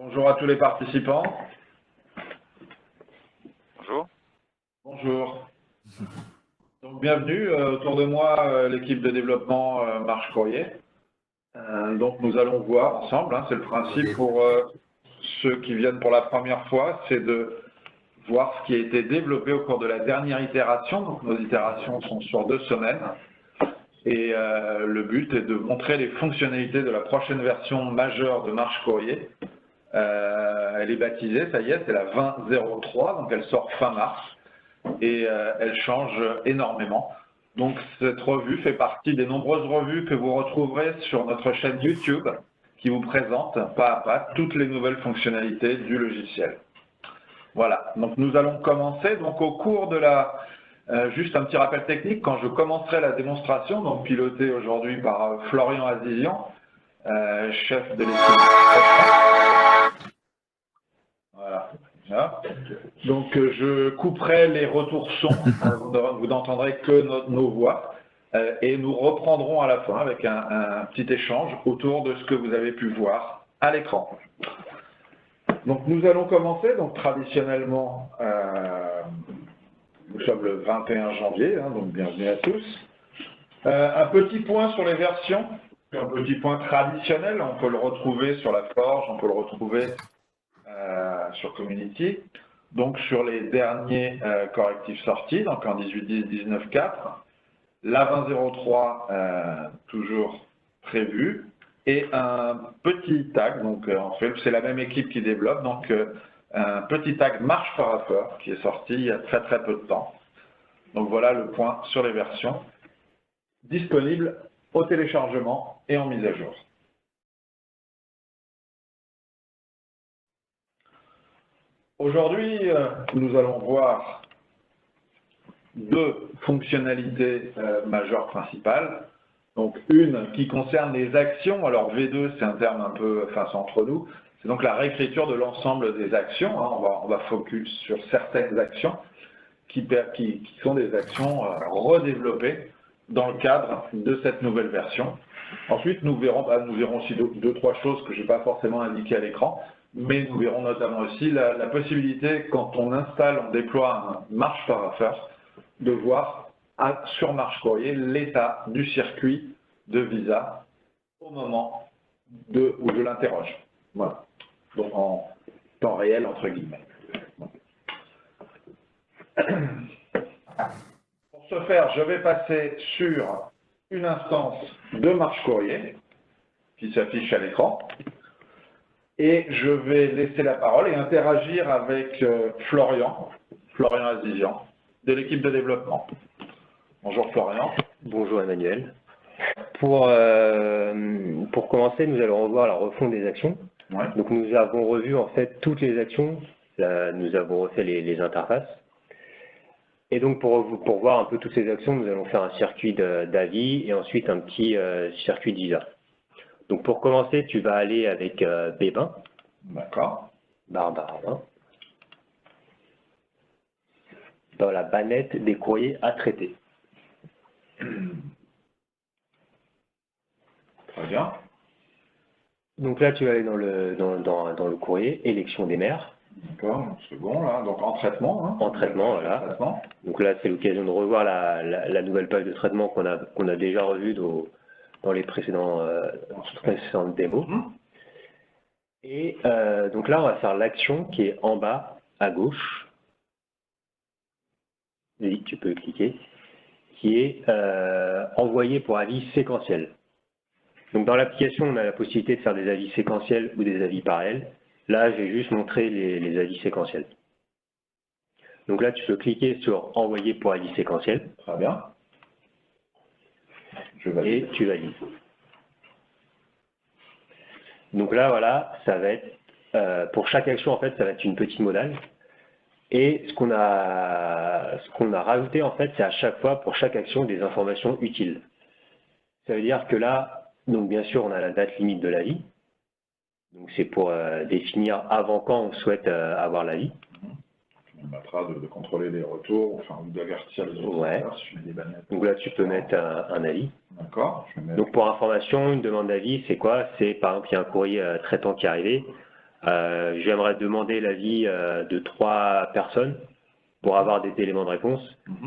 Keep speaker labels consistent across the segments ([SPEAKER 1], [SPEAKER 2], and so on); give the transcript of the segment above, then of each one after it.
[SPEAKER 1] Bonjour à tous les participants.
[SPEAKER 2] Bonjour.
[SPEAKER 1] Bonjour. Donc, bienvenue. Autour de moi, l'équipe de développement Marche Courrier. Donc nous allons voir ensemble, c'est le principe pour ceux qui viennent pour la première fois, c'est de voir ce qui a été développé au cours de la dernière itération. Donc nos itérations sont sur 2 semaines. Et le but est de montrer les fonctionnalités de la prochaine version majeure de Marche Courrier. Elle est baptisée, ça y est, c'est la 20.03, donc elle sort fin mars et elle change énormément. Donc cette revue fait partie des nombreuses revues que vous retrouverez sur notre chaîne YouTube qui vous présente pas à pas toutes les nouvelles fonctionnalités du logiciel. Voilà, donc nous allons commencer. Donc au cours de la... juste un petit rappel technique, quand je commencerai la démonstration, donc pilotée aujourd'hui par Florian Azizian, chef de l'équipe. Voilà. Donc je couperai les retours son, vous n'entendrez que nos voix, et nous reprendrons à la fin avec un petit échange autour de ce que vous avez pu voir à l'écran. Donc nous allons commencer, donc traditionnellement, nous sommes le 21 janvier, donc bienvenue à tous. Un petit point sur les versions, un petit point traditionnel, on peut le retrouver sur la Forge, on peut le retrouver sur Community, donc sur les derniers correctifs sortis, donc en 18.10, 19.4, la 20.03 toujours prévue, et un petit tag, donc en fait c'est la même équipe qui développe, donc un petit tag Marche Parapher qui est sorti il y a très peu de temps. Donc voilà le point sur les versions disponibles au téléchargement et en mise à jour. Aujourd'hui, nous allons voir 2 fonctionnalités majeures principales. Donc une qui concerne les actions. Alors V2, c'est un terme un peu, c'est entre nous. C'est donc la réécriture de l'ensemble des actions. On va focus sur certaines actions qui sont des actions redéveloppées dans le cadre de cette nouvelle version. Ensuite, nous verrons aussi 2-3 choses que je n'ai pas forcément indiquées à l'écran. Mais nous verrons notamment aussi la possibilité, quand on installe, on déploie un Marche Parapher, de voir sur Marche Courrier l'état du circuit de Visa au moment où je l'interroge. Voilà. Donc en temps réel, entre guillemets. Pour ce faire, je vais passer sur une instance de Marche Courrier qui s'affiche à l'écran. Et je vais laisser la parole et interagir avec Florian Azizian, de l'équipe de développement. Bonjour Florian.
[SPEAKER 3] Bonjour Emmanuel. Pour commencer, nous allons revoir la refonte des actions.
[SPEAKER 1] Ouais.
[SPEAKER 3] Donc nous avons revu en fait toutes les actions, nous avons refait les interfaces. Et donc pour voir un peu toutes ces actions, nous allons faire un circuit d'avis et ensuite un petit circuit d'ISA. Donc pour commencer, tu vas aller avec B20.
[SPEAKER 1] D'accord.
[SPEAKER 3] Barbara. Dans la bannette des courriers à traiter.
[SPEAKER 1] Très bien.
[SPEAKER 3] Donc là, tu vas aller dans le courrier, élection des maires.
[SPEAKER 1] D'accord, c'est bon là, donc en traitement.
[SPEAKER 3] En traitement, voilà.
[SPEAKER 1] Traitement.
[SPEAKER 3] Donc là, c'est l'occasion de revoir la nouvelle page de traitement qu'on a déjà revue dans les précédentes démos. Et donc là, on va faire l'action qui est en bas à gauche. Oui, tu peux cliquer. Qui est envoyé pour avis séquentiel. Donc dans l'application, on a la possibilité de faire des avis séquentiels ou des avis parallèles. Là, je vais juste montrer les avis séquentiels. Donc là, tu peux cliquer sur envoyer pour avis séquentiel.
[SPEAKER 1] Très bien. Je valide.
[SPEAKER 3] Et tu valides. Donc là, voilà, ça va être, pour chaque action, en fait, ça va être une petite modale. Et ce qu'on a rajouté, en fait, c'est à chaque fois, pour chaque action, des informations utiles. Ça veut dire que là, donc bien sûr, on a la date limite de l'avis. Donc c'est pour définir avant quand on souhaite avoir l'avis.
[SPEAKER 1] On permettra de contrôler les retours, enfin d'avertir les autres.
[SPEAKER 3] Ouais.
[SPEAKER 1] Si je mets des bannettes.
[SPEAKER 3] Donc là, tu peux mettre un avis.
[SPEAKER 1] D'accord.
[SPEAKER 3] Donc pour information, une demande d'avis, c'est quoi? C'est par exemple, il y a un courrier traitant qui est arrivé. J'aimerais demander l'avis de 3 personnes pour avoir des éléments de réponse,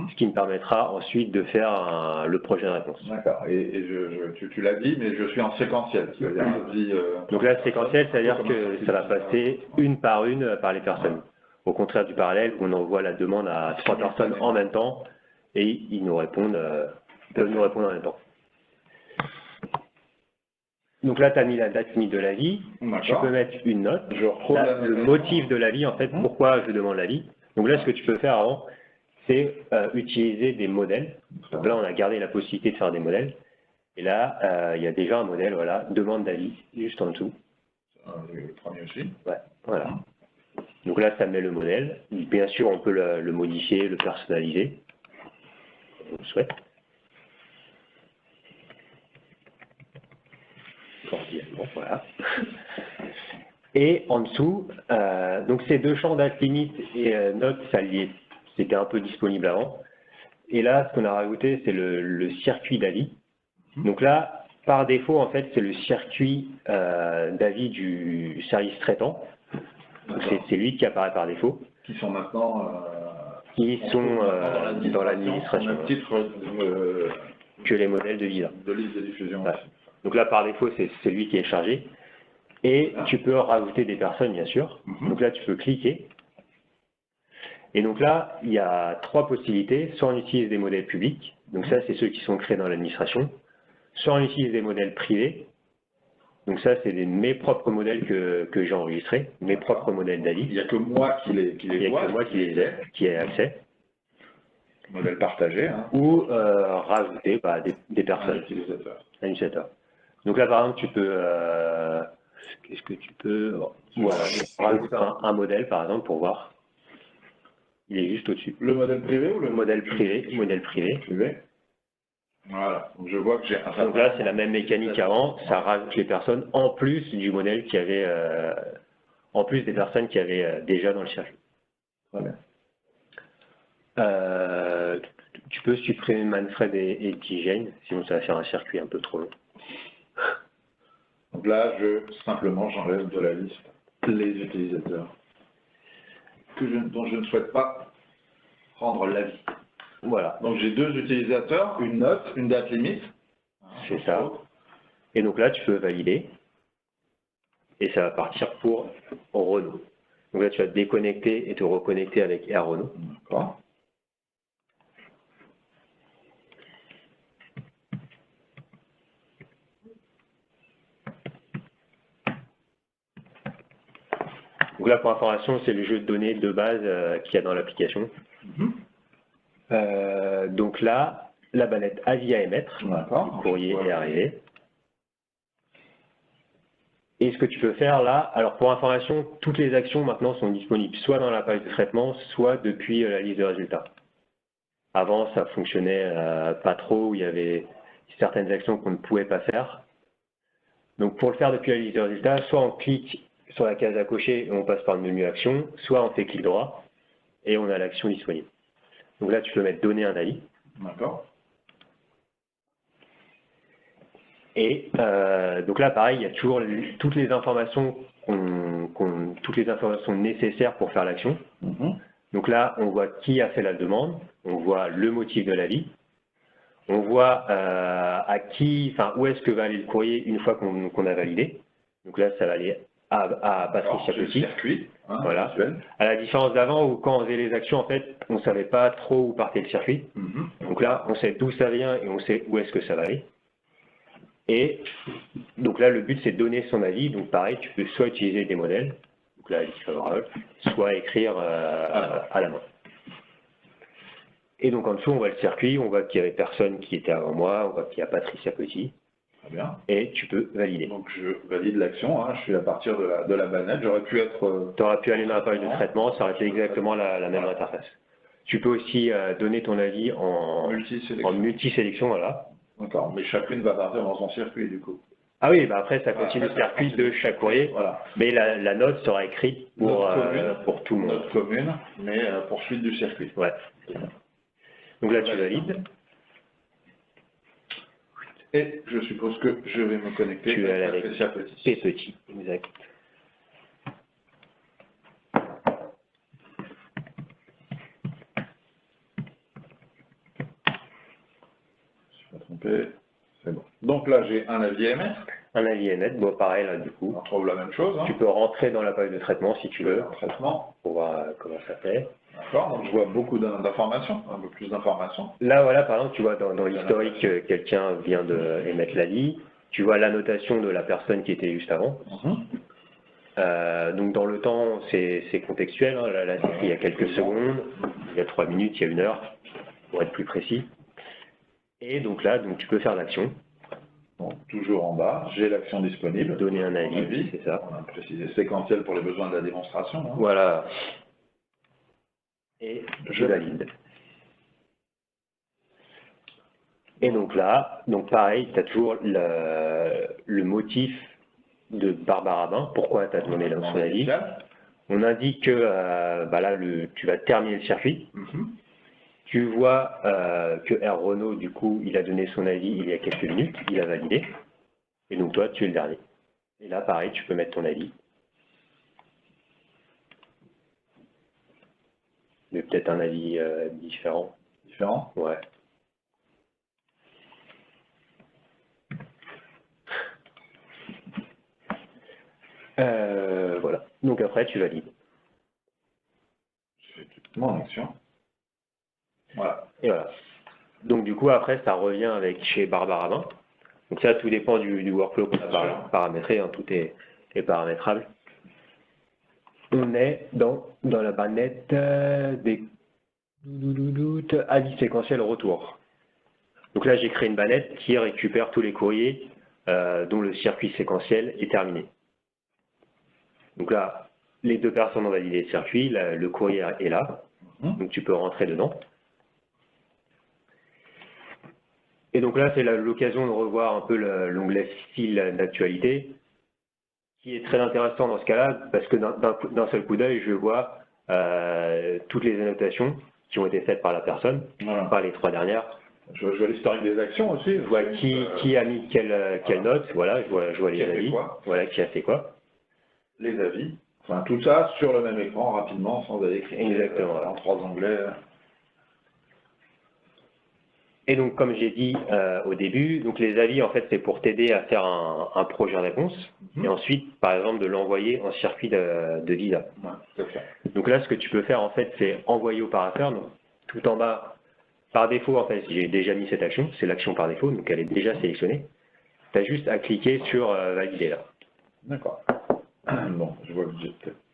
[SPEAKER 3] ce qui me permettra ensuite de faire le projet de réponse.
[SPEAKER 1] D'accord. Et tu l'as dit, mais je suis en séquentiel.
[SPEAKER 3] Donc là, séquentiel, c'est-à-dire que ça va passer une par les personnes. Au contraire du parallèle, où on envoie la demande à 3 personnes en même temps et ils nous répondent, peuvent nous répondre en même temps. Donc là, tu as mis la date limite de l'avis. Tu peux mettre une note. Là, le motif de l'avis, en fait, pourquoi je demande l'avis. Donc là, ce que tu peux faire avant, c'est utiliser des modèles. Donc là, on a gardé la possibilité de faire des modèles. Et là, il y a déjà un modèle, voilà, demande d'avis, juste en dessous.
[SPEAKER 1] Le premier aussi.
[SPEAKER 3] Ouais, voilà. Donc là, ça met le modèle. Bien sûr, on peut le modifier, le personnaliser, comme on le souhaite. Cordialement, voilà. Et en dessous, donc ces 2 champs date limite et note, c'était un peu disponible avant. Et là, ce qu'on a rajouté, c'est le circuit d'avis. Donc là, par défaut, en fait, c'est le circuit d'avis du service traitant. C'est lui qui apparaît par défaut.
[SPEAKER 1] Qui sont maintenant
[SPEAKER 3] dans l'administration.
[SPEAKER 1] Au même titre
[SPEAKER 3] que les modèles de visa.
[SPEAKER 1] De liste de diffusion.
[SPEAKER 3] Ouais. Donc là, par défaut, c'est lui qui est chargé. Et tu peux rajouter des personnes, bien sûr. Donc là, tu peux cliquer. Et donc là, il y a 3 possibilités. Soit on utilise des modèles publics. Donc ça, c'est ceux qui sont créés dans l'administration. Soit on utilise des modèles privés. Donc ça, c'est mes propres modèles que j'ai enregistrés, mes propres modèles d'avis.
[SPEAKER 1] Il n'y a que moi qui les vois.
[SPEAKER 3] Il n'y a que moi qui ai accès.
[SPEAKER 1] Modèle partagé. Hein.
[SPEAKER 3] Ou rajouter des personnes. Un utilisateur. Donc là, par exemple, tu peux... Qu'est-ce que tu peux... Voilà, rajouter un modèle, par exemple, pour voir. Il est juste au-dessus.
[SPEAKER 1] Le modèle privé ou le
[SPEAKER 3] modèle privé? Modèle privé.
[SPEAKER 1] Voilà, donc je vois que j'ai un...
[SPEAKER 3] Donc là, c'est la même mécanique qu'avant, ça rajoute les personnes en plus du modèle qui avait... en plus des personnes qui avaient déjà dans le circuit.
[SPEAKER 1] Très bien.
[SPEAKER 3] Tu peux supprimer Manfred et Tigène, sinon ça va faire un circuit un peu trop long.
[SPEAKER 1] Donc là, simplement, j'enlève de la liste les utilisateurs dont je ne souhaite pas prendre l'avis. Voilà. Donc j'ai 2 utilisateurs, une note, une date limite.
[SPEAKER 3] C'est ça. Et donc là, tu peux valider. Et ça va partir pour Renault. Donc là, tu vas te déconnecter et te reconnecter avec Air Renault.
[SPEAKER 1] D'accord.
[SPEAKER 3] Donc là, pour information, c'est le jeu de données de base qu'il y a dans l'application. Donc là, la banette avis à émettre, le courrier est arrivé. Et ce que tu peux faire là, alors pour information, toutes les actions maintenant sont disponibles soit dans la page de traitement, soit depuis la liste de résultats. Avant, ça fonctionnait pas trop, où il y avait certaines actions qu'on ne pouvait pas faire. Donc pour le faire depuis la liste de résultats, soit on clique sur la case à cocher et on passe par le menu action, soit on fait clic droit et on a l'action disponible. Donc là, tu peux mettre donner un avis.
[SPEAKER 1] D'accord.
[SPEAKER 3] Et donc là, pareil, il y a toujours toutes les informations nécessaires pour faire l'action. Donc là, on voit qui a fait la demande, on voit le motif de l'avis, on voit où est-ce que va aller le courrier une fois qu'on a validé. Donc là, ça va aller à Patricia Petit.
[SPEAKER 1] Circuit, hein,
[SPEAKER 3] voilà.
[SPEAKER 1] visuel.
[SPEAKER 3] À la différence d'avant où quand on faisait les actions, en fait, on ne savait pas trop où partait le circuit. Donc là, on sait d'où ça vient et on sait où est-ce que ça va aller. Et donc là, le but, c'est de donner son avis. Donc pareil, tu peux soit utiliser des modèles, donc là, avis favorable, soit écrire à la main. Et donc en dessous, on voit le circuit, on voit qu'il y avait personne qui était avant moi, on voit qu'il y a Patricia Petit.
[SPEAKER 1] Très bien.
[SPEAKER 3] Et tu peux valider.
[SPEAKER 1] Donc je valide l'action, hein, je suis à partir de la banette, j'aurais pu être...
[SPEAKER 3] Tu aurais pu aller dans la page de traitement, ça aurait été exactement la même interface. Tu peux aussi donner ton avis en multi-sélection, voilà.
[SPEAKER 1] D'accord, mais chacune va partir dans son circuit du coup.
[SPEAKER 3] Ah oui, bah après ça continue le circuit de chaque courrier, voilà. Mais la note sera écrite pour tout le monde.
[SPEAKER 1] Note commune, mais poursuite du circuit.
[SPEAKER 3] Ouais. Donc là tu valides.
[SPEAKER 1] Et je suppose que je vais me connecter
[SPEAKER 3] avec
[SPEAKER 1] Patricia Petit.
[SPEAKER 3] Petit, exact.
[SPEAKER 1] trompé. C'est bon. Donc là, j'ai un avis à émettre.
[SPEAKER 3] Un avis à émettre, bon, pareil, là, du coup.
[SPEAKER 1] On trouve la même chose. Hein.
[SPEAKER 3] Tu peux rentrer dans la page de traitement si tu veux.
[SPEAKER 1] Traitement.
[SPEAKER 3] Pour voir comment ça fait.
[SPEAKER 1] D'accord, donc je vois beaucoup d'informations, un peu plus d'informations.
[SPEAKER 3] Là, voilà, par exemple, tu vois, dans l'historique, quelqu'un vient d'émettre l'avis. Tu vois l'annotation de la personne qui était juste avant. Donc dans le temps, c'est contextuel. Hein. Là, c'est il y a quelques secondes, il y a 3 minutes, il y a 1 heure, pour être plus précis. Et donc là, tu peux faire l'action.
[SPEAKER 1] Donc toujours en bas, j'ai l'action disponible.
[SPEAKER 3] Donner un avis, c'est ça.
[SPEAKER 1] On a précisé séquentiel pour les besoins de la démonstration. Hein.
[SPEAKER 3] Voilà. Et je valide. Et donc là, pareil, tu as toujours le motif de Barbara Bain. Pourquoi tu as demandé son avis? On indique que là, tu vas terminer le circuit. Tu vois que R. Renaud, du coup, il a donné son avis il y a quelques minutes, il a validé. Et donc toi, tu es le dernier. Et là, pareil, tu peux mettre ton avis. Mais peut-être un avis différent.
[SPEAKER 1] Différent?
[SPEAKER 3] Ouais. Voilà. Donc après, tu valides.
[SPEAKER 1] Je fais toute mon action. Voilà.
[SPEAKER 3] Et voilà. Donc du coup, après, ça revient avec chez Barbara Bain. Donc ça, tout dépend du workflow qu'on a paramétré. Hein, tout est paramétrable. On est dans la bannette des avis séquentiel retour. Donc là, j'ai créé une bannette qui récupère tous les courriers dont le circuit séquentiel est terminé. Donc là, les 2 personnes ont validé le circuit, le courrier est là, donc tu peux rentrer dedans. Et donc là, c'est l'occasion de revoir un peu l'onglet style d'actualité, qui est très intéressant dans ce cas-là, parce que d'un seul coup d'œil, je vois toutes les annotations qui ont été faites par la personne, par les 3 dernières.
[SPEAKER 1] Je vois l'historique des actions aussi.
[SPEAKER 3] Je vois qui a mis quelle note, voilà, je vois les avis, voilà, qui a fait quoi.
[SPEAKER 1] Les avis, enfin tout ça sur le même écran, rapidement, sans aller cliquer.
[SPEAKER 3] Exactement.
[SPEAKER 1] En 3 onglets.
[SPEAKER 3] Et donc, comme j'ai dit au début, donc les avis, en fait, c'est pour t'aider à faire un projet réponse, et ensuite, par exemple, de l'envoyer en circuit de visa.
[SPEAKER 1] Ouais,
[SPEAKER 3] donc là, ce que tu peux faire, en fait, c'est envoyer opérateur. Donc, tout en bas, par défaut, en fait, j'ai déjà mis cette action, c'est l'action par défaut, donc elle est déjà sélectionnée. Tu as juste à cliquer sur valider là.
[SPEAKER 1] D'accord. Bon, je vois que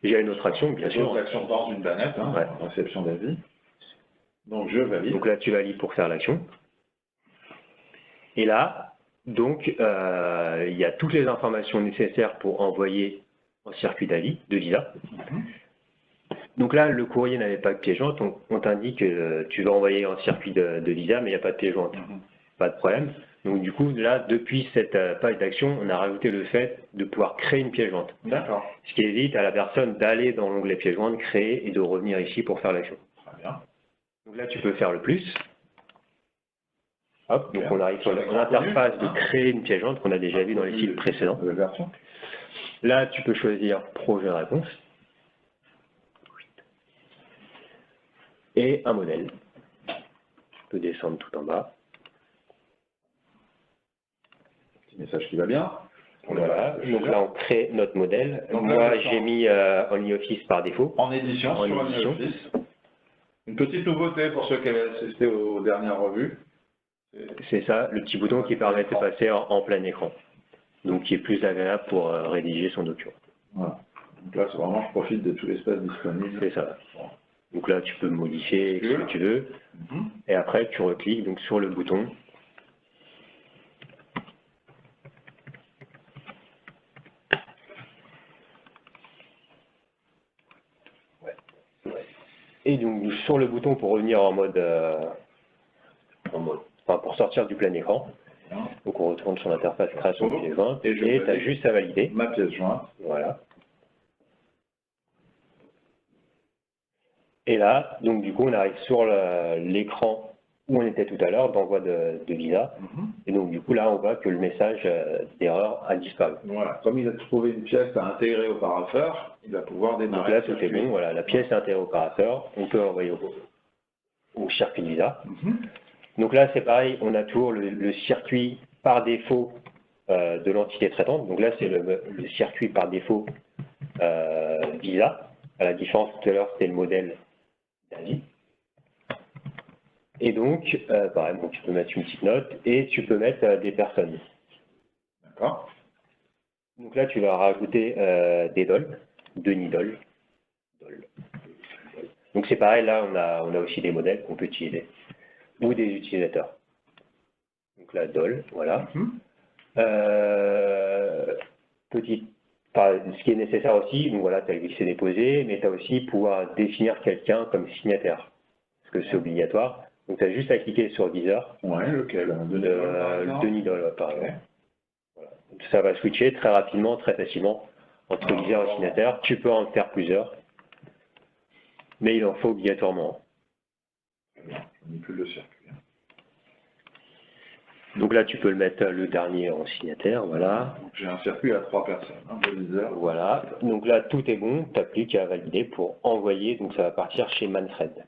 [SPEAKER 3] j'ai une autre action, bien sûr.
[SPEAKER 1] D'autres actions dans une planète, hein, réception d'avis. Donc je valide.
[SPEAKER 3] Donc là, tu valides pour faire l'action. Et là, donc, il y a toutes les informations nécessaires pour envoyer en circuit d'avis de visa. Donc là, le courrier n'avait pas de pièce jointe, on t'indique que tu vas envoyer en circuit de visa, mais il n'y a pas de pièce jointe. Pas de problème. Donc du coup, là, depuis cette page d'action, on a rajouté le fait de pouvoir créer une pièce jointe.
[SPEAKER 1] D'accord.
[SPEAKER 3] Ce qui évite à la personne d'aller dans l'onglet pièce jointe, créer et de revenir ici pour faire l'action.
[SPEAKER 1] Très bien.
[SPEAKER 3] Donc là, tu peux faire le plus. Hop, donc on arrive sur l'interface de créer une pièce jointe qu'on a déjà vu dans les sites précédents. Là, tu peux choisir projet réponse et un modèle. Tu peux descendre tout en bas.
[SPEAKER 1] Petit message qui va bien.
[SPEAKER 3] Voilà, donc là on crée notre modèle. Donc moi j'ai mis OnlyOffice par défaut.
[SPEAKER 1] En édition, sur OnlyOffice. Une petite nouveauté pour ceux qui avaient assisté aux dernières revues.
[SPEAKER 3] C'est ça, le petit bouton qui permet de passer en plein écran. Donc qui est plus agréable pour rédiger son document.
[SPEAKER 1] Voilà. Donc là c'est vraiment, je profite de tout l'espace disponible.
[SPEAKER 3] C'est ça. Donc là tu peux modifier ce que tu veux. Et après tu recliques donc sur le bouton. Et donc sur le bouton pour revenir en mode enfin pour sortir du plein écran. Donc on retourne sur l'interface création de pièce jointe et tu as juste à valider.
[SPEAKER 1] Ma pièce jointe.
[SPEAKER 3] Voilà. Et là, donc du coup on arrive sur l'écran où on était tout à l'heure d'envoi de visa. Et donc du coup là on voit que le message d'erreur a disparu.
[SPEAKER 1] Voilà, comme il a trouvé une pièce à intégrer au parapheur, il va pouvoir démarrer.
[SPEAKER 3] Donc là tout est bon, voilà, la pièce est intégrée au parapheur, on peut envoyer au circuit visa. Donc là, c'est pareil, on a toujours le circuit par défaut de l'entité traitante. Donc là, c'est le circuit par défaut Visa. À la différence, tout à l'heure, c'était le modèle d'Asie. Et donc, pareil, donc, tu peux mettre une petite note et tu peux mettre des personnes.
[SPEAKER 1] D'accord.
[SPEAKER 3] Donc là, tu vas rajouter des dols, Denis-Doll. Donc c'est pareil, là, on a aussi des modèles qu'on peut utiliser, ou des utilisateurs. Donc là, doll, voilà. Ce qui est nécessaire aussi, donc voilà, tu as le glisser-déposer, mais tu as aussi pouvoir définir quelqu'un comme signataire, parce que c'est obligatoire. Donc tu as juste à cliquer sur viseur.
[SPEAKER 1] Ouais, lequel?
[SPEAKER 3] Denis-Doll, par exemple. Voilà. Ça va switcher très rapidement, très facilement, entre viseur et signataire. Tu peux en faire plusieurs, mais il en faut obligatoirement.
[SPEAKER 1] Je n'ai plus le circuit.
[SPEAKER 3] Donc là, tu peux le mettre le dernier en signataire, voilà.
[SPEAKER 1] J'ai un circuit à 3 personnes, de viseur.
[SPEAKER 3] Voilà, donc là, tout est bon, tu n'as plus qu'à valider pour envoyer, donc ça va partir chez Manfred.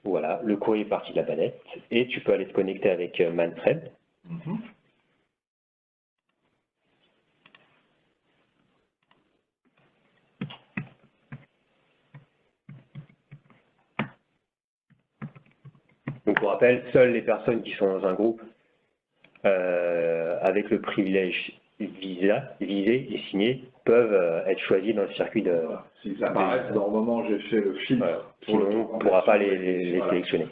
[SPEAKER 3] Voilà, le courrier est parti de la banette, et tu peux aller te connecter avec Manfred. Donc pour rappel, seules les personnes qui sont dans un groupe avec le privilège visé et signé peuvent être choisis dans le circuit de...
[SPEAKER 1] S'ils apparaissent dans le moment où j'ai fait le filtre,
[SPEAKER 3] sinon on ne pourra pas les sélectionner.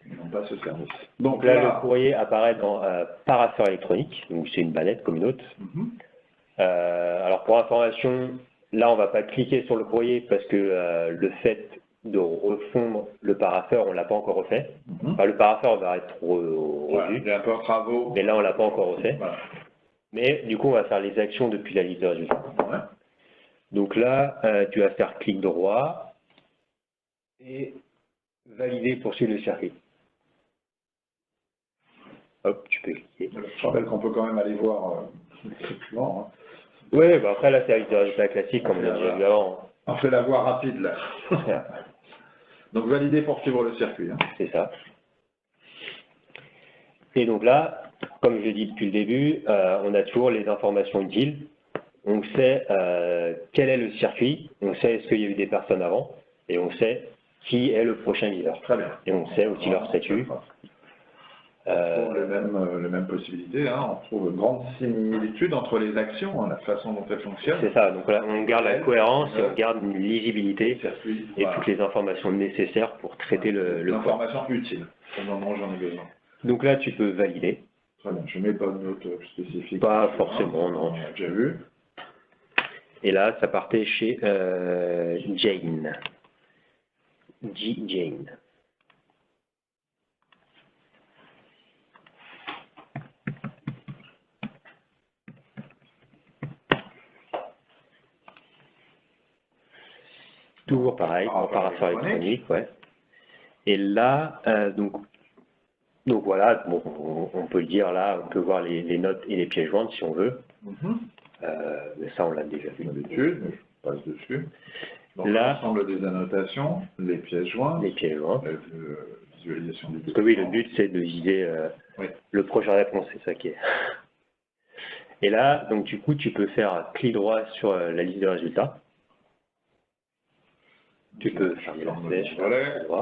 [SPEAKER 1] Ils n'ont pas ce service.
[SPEAKER 3] Donc là, le courrier apparaît dans parapheur électronique, donc c'est une banette comme une autre. Alors pour information, là on ne va pas cliquer sur le courrier parce que le fait de refondre le parapheur, on ne l'a pas encore refait. Enfin, le parapheur va être revu,
[SPEAKER 1] il y a un peu de travaux.
[SPEAKER 3] Mais là on ne l'a pas encore refait. Mais du coup, on va faire les actions depuis la liste de résultats. Donc là, tu vas faire clic droit et valider pour suivre le circuit. Hop, tu peux cliquer.
[SPEAKER 1] Je rappelle qu'on peut quand même aller voir effectivement.
[SPEAKER 3] Oui, bah après là, c'est la liste de résultats classique, comme on a déjà vu avant.
[SPEAKER 1] On fait la voie rapide là. Donc valider pour suivre le circuit.
[SPEAKER 3] C'est ça. Et donc là, comme je l'ai dit depuis le début, on a toujours les informations utiles. On sait quel est le circuit, on sait est-ce qu'il y a eu des personnes avant, et on sait qui est le prochain leader.
[SPEAKER 1] Très bien.
[SPEAKER 3] Et on sait aussi leur statut.
[SPEAKER 1] On trouve les mêmes possibilités, on trouve une grande similitude entre les actions, la façon dont elles fonctionnent.
[SPEAKER 3] C'est ça, donc là on garde la cohérence et on garde une lisibilité et toutes les informations nécessaires pour traiter le point.
[SPEAKER 1] Informations utiles, au moment où j'en ai besoin.
[SPEAKER 3] Donc là tu peux valider.
[SPEAKER 1] Très bien, je ne mets pas de note spécifique.
[SPEAKER 3] Pas forcément, non.
[SPEAKER 1] On a déjà vu.
[SPEAKER 3] Et là ça partait chez Jane. Jane. Toujours pareil, en parapheur électronique, ouais. Et là, donc voilà, bon, on peut le dire là, on peut voir les notes et les pièces jointes si on veut. Mais ça, on l'a déjà vu.
[SPEAKER 1] D'habitude, je passe dessus. Donc
[SPEAKER 3] là,
[SPEAKER 1] l'ensemble des annotations, les pièces jointes.
[SPEAKER 3] Les pièces jointes.
[SPEAKER 1] Visualisation des
[SPEAKER 3] Parce que oui, le but c'est de viser le prochain réponse, c'est ça qui est. Et là, donc du coup, tu peux faire clic droit sur la liste de résultats. Tu peux faire des flèches,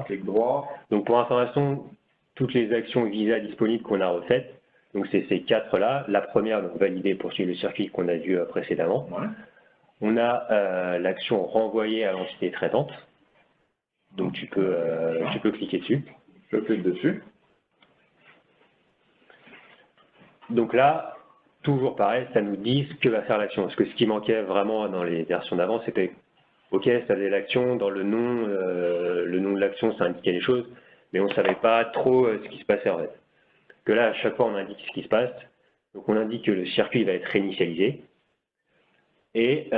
[SPEAKER 1] clic droit.
[SPEAKER 3] Donc pour information, toutes les actions Visa disponibles qu'on a refaites, donc c'est ces 4-là. La première, donc valider pour suivre le circuit qu'on a vu précédemment. On a l'action renvoyer à l'entité traitante. Donc tu peux cliquer dessus.
[SPEAKER 1] Je clique dessus.
[SPEAKER 3] Donc là, toujours pareil, ça nous dit ce que va faire l'action. Parce que ce qui manquait vraiment dans les versions d'avant, c'était OK, ça faisait l'action, dans le nom de l'action, ça indiquait les choses, mais on ne savait pas trop ce qui se passait en fait. Que là, à chaque fois, on indique ce qui se passe. Donc on indique que le circuit va être réinitialisé. Et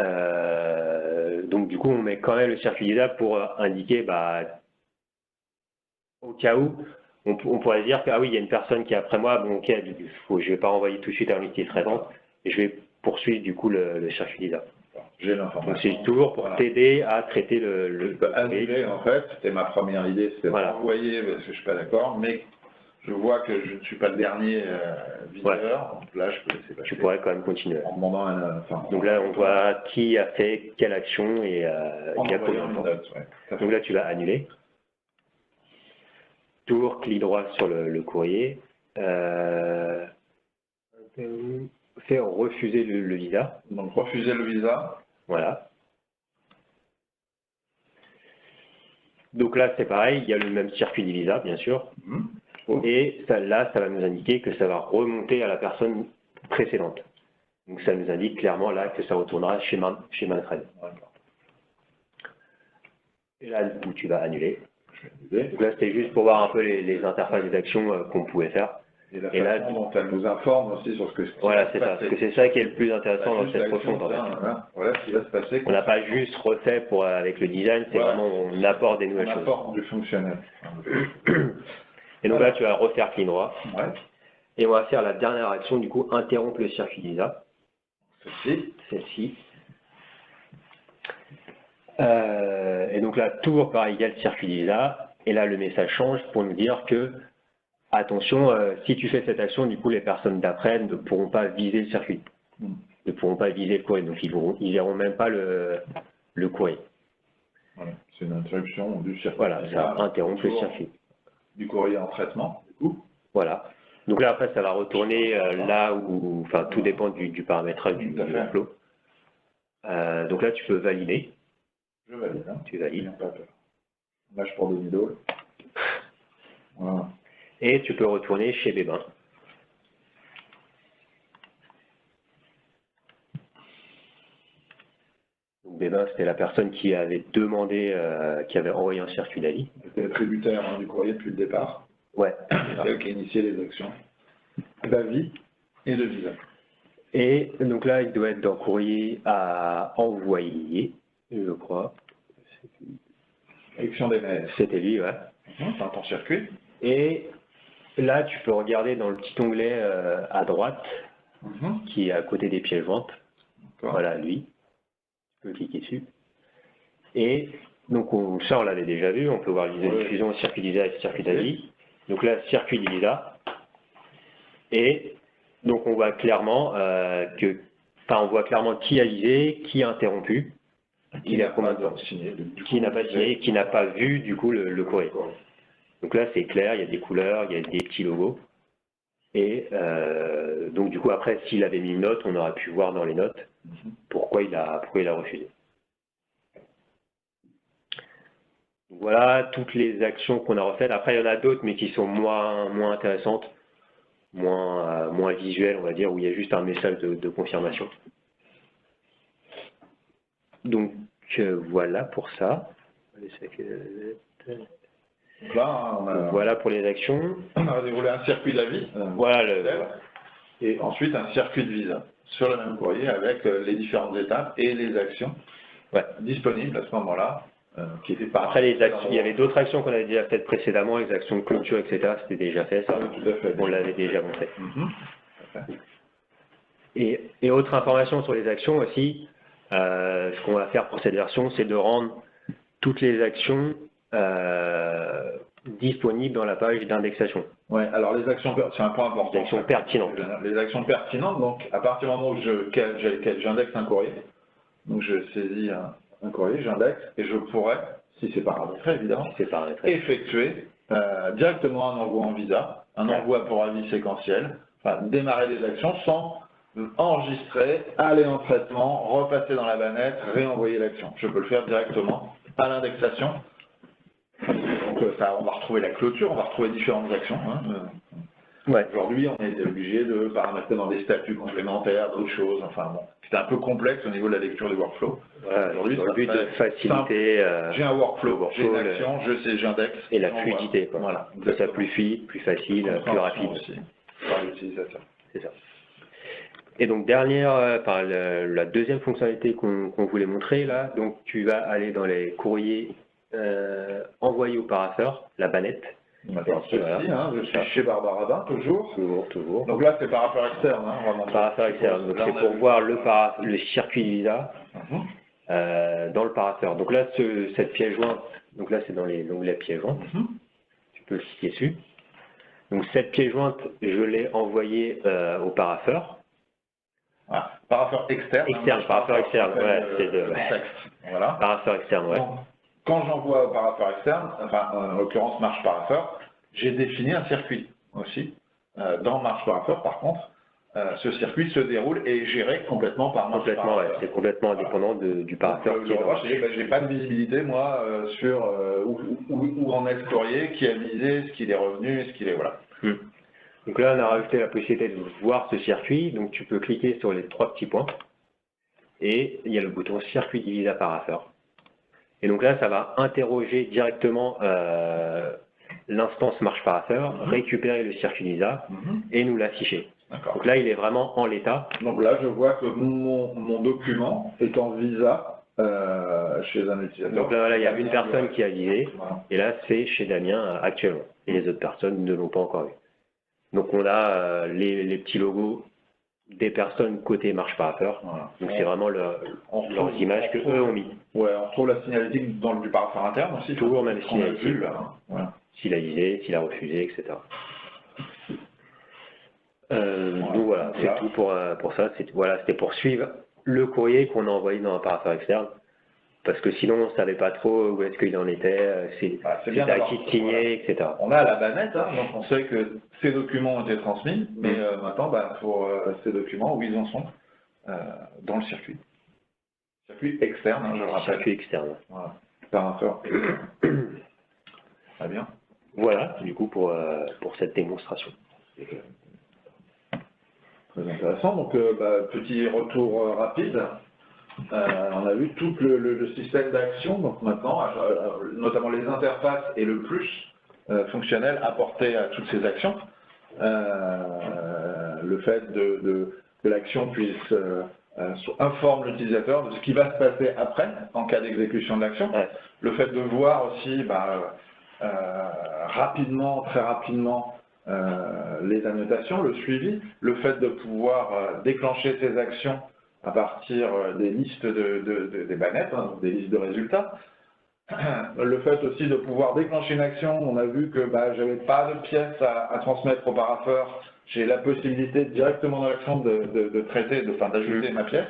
[SPEAKER 3] donc du coup, on met quand même le circuit Visa pour indiquer, au cas où, on pourrait dire que ah oui, il y a une personne qui est après moi, bon ok, je ne vais pas renvoyer tout de suite à l'unité traitante, et je vais poursuivre du coup le circuit Visa.
[SPEAKER 1] J'ai
[SPEAKER 3] Donc
[SPEAKER 1] l'information.
[SPEAKER 3] c'est toujours pour t'aider à traiter le
[SPEAKER 1] annuler, en fait, c'était ma première idée, c'était
[SPEAKER 3] voilà.
[SPEAKER 1] envoyer parce que je suis pas d'accord, mais je vois que je ne suis pas le dernier viseur, donc là je peux laisser passer.
[SPEAKER 3] Tu pourrais quand même continuer.
[SPEAKER 1] En demandant
[SPEAKER 3] donc là on voit qui a fait quelle action et
[SPEAKER 1] en
[SPEAKER 3] il y a
[SPEAKER 1] envoyant
[SPEAKER 3] combien de
[SPEAKER 1] une
[SPEAKER 3] temps.
[SPEAKER 1] note, ouais.
[SPEAKER 3] Donc là tu vas annuler. Toujours clic droit sur le courrier. Fais refuser le visa.
[SPEAKER 1] Donc refuser le visa.
[SPEAKER 3] Voilà. Donc là c'est pareil, il y a le même circuit du visa bien sûr. Et là ça va nous indiquer que ça va remonter à la personne précédente. Donc ça nous indique clairement là que ça retournera chez Manfred. Et là du coup tu vas annuler. Donc là c'était juste pour voir un peu les interfaces des actions qu'on pouvait faire.
[SPEAKER 1] Et là dont elle nous informe aussi sur ce que
[SPEAKER 3] voilà, c'est ça. Parce que c'est ça qui est le plus intéressant dans cette refonte en fait.
[SPEAKER 1] Voilà ce qui va se passer.
[SPEAKER 3] On n'a pas juste refait avec le design, c'est vraiment on apporte des nouvelles choses.
[SPEAKER 1] On apporte du fonctionnel.
[SPEAKER 3] Et donc là tu vas refaire clic droit.
[SPEAKER 1] Ouais.
[SPEAKER 3] Et on va faire la dernière action, du coup, interrompre le circuit visa. Celle-ci. Et donc là, toujours pareil, il y a le circuit visa. Et là, le message change pour nous dire que, attention, si tu fais cette action, du coup, les personnes d'après ne pourront pas viser le circuit. Ne pourront pas viser le courrier. Donc, ils verront même pas le courrier.
[SPEAKER 1] Voilà. C'est une interruption du circuit.
[SPEAKER 3] Voilà, ça interrompt le circuit.
[SPEAKER 1] Du courrier en traitement, du coup.
[SPEAKER 3] Voilà. Donc là, après, ça va retourner là où, enfin, tout dépend du paramétrage du workflow. Donc là, tu peux valider.
[SPEAKER 1] Je valide. Hein.
[SPEAKER 3] Tu valides.
[SPEAKER 1] Pas peur. Lâche pour demi-dole. Voilà.
[SPEAKER 3] Et tu peux retourner chez Bébin. Donc Bébin, c'était la personne qui avait demandé, qui avait envoyé un circuit d'avis.
[SPEAKER 1] C'était tributaire du courrier depuis le départ.
[SPEAKER 3] Ouais.
[SPEAKER 1] C'est elle qui a initié les actions d'avis et de visa.
[SPEAKER 3] Et donc là, il doit être dans courrier à envoyer, je crois.
[SPEAKER 1] Action des mails.
[SPEAKER 3] C'était lui, ouais.
[SPEAKER 1] Dans ton circuit.
[SPEAKER 3] Et là, tu peux regarder dans le petit onglet à droite, qui est à côté des pièces jointes. Voilà, lui. Tu peux cliquer dessus. Et donc, ça, on l'avait déjà vu. On peut voir les diffusion, circuit visa et circuit d'avis. Donc là, circuit visa. Et donc, on voit clairement on voit clairement qui a lisé, qui a interrompu, qui n'a pas signé, qui n'a pas signé, qui n'a pas vu du coup le courrier. Donc là, c'est clair, il y a des couleurs, il y a des petits logos. Et donc du coup, après, s'il avait mis une note, on aurait pu voir dans les notes pourquoi il a refusé. Voilà toutes les actions qu'on a refaites. Après, il y en a d'autres, mais qui sont moins intéressantes, moins visuelles, on va dire, où il y a juste un message de confirmation. Donc, voilà pour ça.
[SPEAKER 1] Donc là,
[SPEAKER 3] voilà pour les actions.
[SPEAKER 1] On a déroulé un circuit d'avis.
[SPEAKER 3] Voilà
[SPEAKER 1] et ensuite un circuit de visa sur le même courrier avec les différentes étapes et les actions disponibles à ce moment-là. Qui n'étaient pas
[SPEAKER 3] après, les actions, il y avait d'autres actions qu'on avait déjà faites précédemment, les actions de clôture, etc. C'était déjà fait, ça.
[SPEAKER 1] Tout à fait.
[SPEAKER 3] On l'avait déjà montré. Et autre information sur les actions aussi, ce qu'on va faire pour cette version, c'est de rendre toutes les actions disponibles dans la page d'indexation.
[SPEAKER 1] Oui, alors les actions, c'est un point important.
[SPEAKER 3] Les actions pertinentes.
[SPEAKER 1] Les actions pertinentes, donc à partir du moment où j'indexe un courrier, donc je saisis un courrier, j'indexe, et je pourrais, si c'est paramétré évidemment, effectuer directement un envoi en visa, un envoi pour avis séquentiel, enfin, démarrer les actions sans enregistrer, aller en traitement, repasser dans la bannette, réenvoyer l'action. Je peux le faire directement à l'indexation. Donc on va retrouver la clôture, on va retrouver différentes actions. Aujourd'hui, on est obligé de paramétrer dans des statuts complémentaires, d'autres choses. Enfin bon, c'était un peu complexe au niveau de la lecture des workflows.
[SPEAKER 3] Aujourd'hui, dans le but de faciliter.
[SPEAKER 1] J'ai un workflow, j'ai une action, je sais, j'indexe.
[SPEAKER 3] Et la fluidité, quoi.
[SPEAKER 1] Voilà.
[SPEAKER 3] Que ça plus fluide, plus facile, plus rapide.
[SPEAKER 1] Aussi, par l'utilisateur.
[SPEAKER 3] C'est ça. Et donc, la deuxième fonctionnalité qu'on voulait montrer, là, donc tu vas aller dans les courriers envoyés au parapheur, la bannette.
[SPEAKER 1] Je suis chez Barbara Bain, toujours.
[SPEAKER 3] Toujours.
[SPEAKER 1] Donc là, c'est parapheur externe. Vraiment.
[SPEAKER 3] Parapheur externe. Donc c'est pour voir le circuit visa dans le parasseur. Donc là, cette pièce jointe, donc là c'est dans l'onglet pièce jointe, tu peux cliquer dessus. Donc cette pièce jointe, je l'ai envoyée au parasseur.
[SPEAKER 1] Voilà. Parasseur externe.
[SPEAKER 3] Parasseur externe, ouais, c'est de
[SPEAKER 1] voilà.
[SPEAKER 3] Parasseur externe, ouais.
[SPEAKER 1] Donc, quand j'envoie au parasseur externe, enfin en l'occurrence Marche Parasseur, j'ai défini un circuit aussi. Dans Marche Parasseur, par contre, ce circuit se déroule et est géré complètement par Marche Parasseur.
[SPEAKER 3] Ouais, c'est complètement indépendant du parasseur.
[SPEAKER 1] Le reproche, c'est que je n'ai pas de visibilité, moi, sur où en est le courrier, qui a visé, ce qu'il est revenu, ce qu'il est, voilà.
[SPEAKER 3] Donc là, on a rajouté la possibilité de voir ce circuit. Donc tu peux cliquer sur les 3 petits points et il y a le bouton circuit divisé à parasseur. Et donc là, ça va interroger directement l'instance Marche Parasseur, récupérer le circuit Lisa et nous l'afficher. Donc là, il est vraiment en l'état.
[SPEAKER 1] Donc là, je vois que mon document est en visa chez un utilisateur.
[SPEAKER 3] Donc là, voilà, il y a une personne qui a visé, et là, c'est chez Damien actuellement. Et les autres personnes ne l'ont pas encore vu. Donc on a les petits logos des personnes côté Marche Parasseur. Voilà. Donc c'est vraiment leurs images que eux ont mis.
[SPEAKER 1] Ouais, on retrouve la signalétique dans du parasseur interne aussi.
[SPEAKER 3] Toujours même signalétique. Voilà. S'il a visé, s'il a refusé, etc. Donc voilà, c'est tout pour ça. C'était pour suivre le courrier qu'on a envoyé dans un parasseur externe. Parce que sinon, on ne savait pas trop où est-ce qu'il en était, c'était à qui de signer, etc.
[SPEAKER 1] On a la bannette, donc on sait que ces documents ont été transmis, mais maintenant, pour ces documents, où ils en sont dans le circuit. Circuit externe, je le rappelle.
[SPEAKER 3] Circuit externe.
[SPEAKER 1] Voilà. Parasseur. Très bien.
[SPEAKER 3] Voilà, du coup, pour cette démonstration.
[SPEAKER 1] Très intéressant. Donc, petit retour rapide. On a vu tout le système d'action, donc maintenant, notamment les interfaces et le plus fonctionnel apporté à toutes ces actions. Le fait que l'action puisse informe l'utilisateur de ce qui va se passer après, en cas d'exécution de l'action. Le fait de voir aussi rapidement, très rapidement, les annotations, le suivi, le fait de pouvoir déclencher ces actions à partir des listes des bannettes, des listes de résultats. Le fait aussi de pouvoir déclencher une action, on a vu que je n'avais pas de pièce à transmettre au parasseur, j'ai la possibilité directement dans l'action de traiter, d'ajouter ma pièce.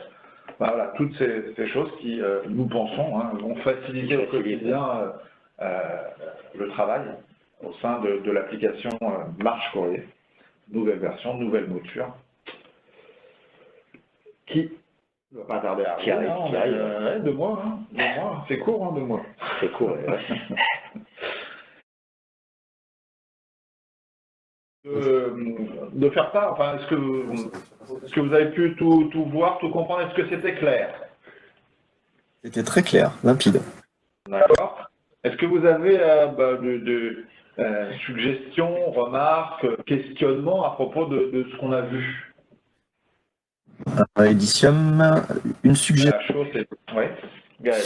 [SPEAKER 1] Voilà, toutes ces choses qui, nous pensons, vont faciliter au quotidien le travail au sein de l'application Marche Courrier. Nouvelle version, nouvelle mouture, qui ne va pas tarder à arriver.
[SPEAKER 3] Qui arrive.
[SPEAKER 1] 2 mois, 2 mois. C'est court, 2 mois.
[SPEAKER 3] C'est court, ouais.
[SPEAKER 1] De faire ça, enfin, est-ce que vous avez pu tout voir, tout comprendre? Est-ce que c'était clair?
[SPEAKER 2] C'était très clair, limpide.
[SPEAKER 1] D'accord. Est-ce que vous avez suggestions, remarques, questionnements à propos de ce qu'on a vu?
[SPEAKER 2] Edicium, une suggestion.
[SPEAKER 1] Oui, Gaël.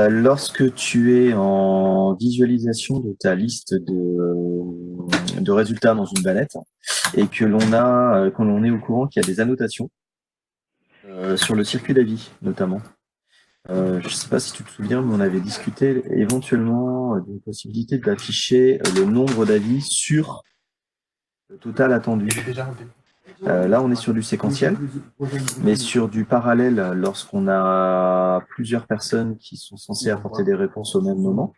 [SPEAKER 2] Lorsque tu es en visualisation de ta liste de résultats dans une bannette et que l'on est au courant qu'il y a des annotations sur le circuit d'avis notamment. Je ne sais pas si tu te souviens, mais on avait discuté éventuellement d'une possibilité d'afficher le nombre d'avis sur le total attendu. Là, on est sur du séquentiel, mais sur du parallèle, lorsqu'on a plusieurs personnes qui sont censées apporter des réponses au même moment.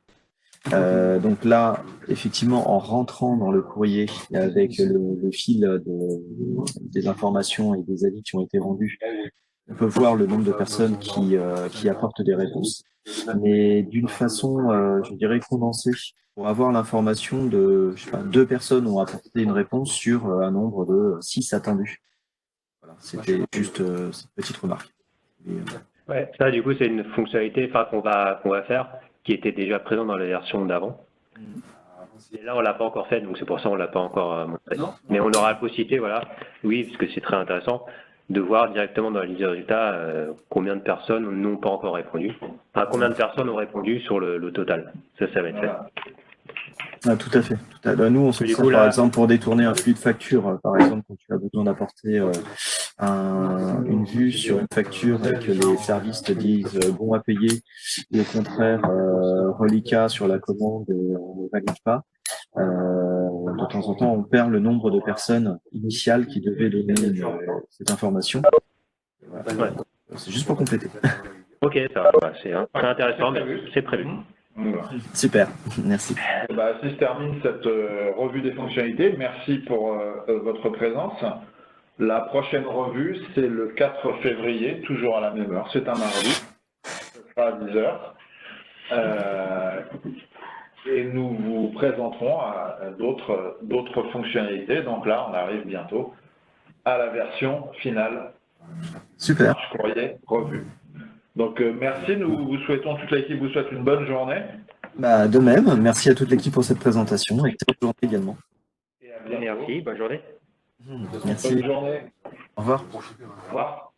[SPEAKER 2] Donc là, effectivement, en rentrant dans le courrier avec le fil des informations et des avis qui ont été rendus, on peut voir le nombre de personnes qui apportent des réponses, mais d'une façon, je dirais, condensée, pour avoir l'information de, je sais pas, 2 personnes ont apporté une réponse sur un nombre de 6 attendus. Voilà, c'était juste cette petite remarque.
[SPEAKER 3] Ouais, ça, du coup, c'est une fonctionnalité qu'on va faire, qui était déjà présente dans la version d'avant. Et là, on ne l'a pas encore fait, donc c'est pour ça qu'on ne l'a pas encore montré. Mais on aura la possibilité, voilà, oui, parce que c'est très intéressant, de voir directement dans la liste de résultats combien de personnes n'ont pas encore répondu. Enfin, combien de personnes ont répondu sur le total. Ça va être fait.
[SPEAKER 2] Ah, tout à fait. Nous, on se sert, par exemple, pour détourner un flux de facture, par exemple, quand tu as besoin d'apporter une vue sur une facture et que les services te disent bon à payer, et au contraire reliquat sur la commande et on ne valide pas, de temps en temps on perd le nombre de personnes initiales qui devaient donner cette information. Voilà. C'est juste pour compléter.
[SPEAKER 3] Ok, ça va, c'est très intéressant, mais c'est prévu.
[SPEAKER 2] Super, merci.
[SPEAKER 1] Ainsi se termine cette revue des fonctionnalités. Merci pour votre présence. La prochaine revue, c'est le 4 février, toujours à la même heure. C'est un mardi, ce sera à 10 heures. Et nous vous présenterons d'autres fonctionnalités. Donc là, on arrive bientôt à la version finale.
[SPEAKER 2] Super.
[SPEAKER 1] Marche courrier revue. Donc merci, nous vous souhaitons, toute l'équipe vous souhaite une bonne journée.
[SPEAKER 2] De même, merci à toute l'équipe pour cette présentation et excellente journée également.
[SPEAKER 3] Merci, bonne journée.
[SPEAKER 2] Merci.
[SPEAKER 1] Bonne journée.
[SPEAKER 2] Au revoir.
[SPEAKER 1] Au revoir.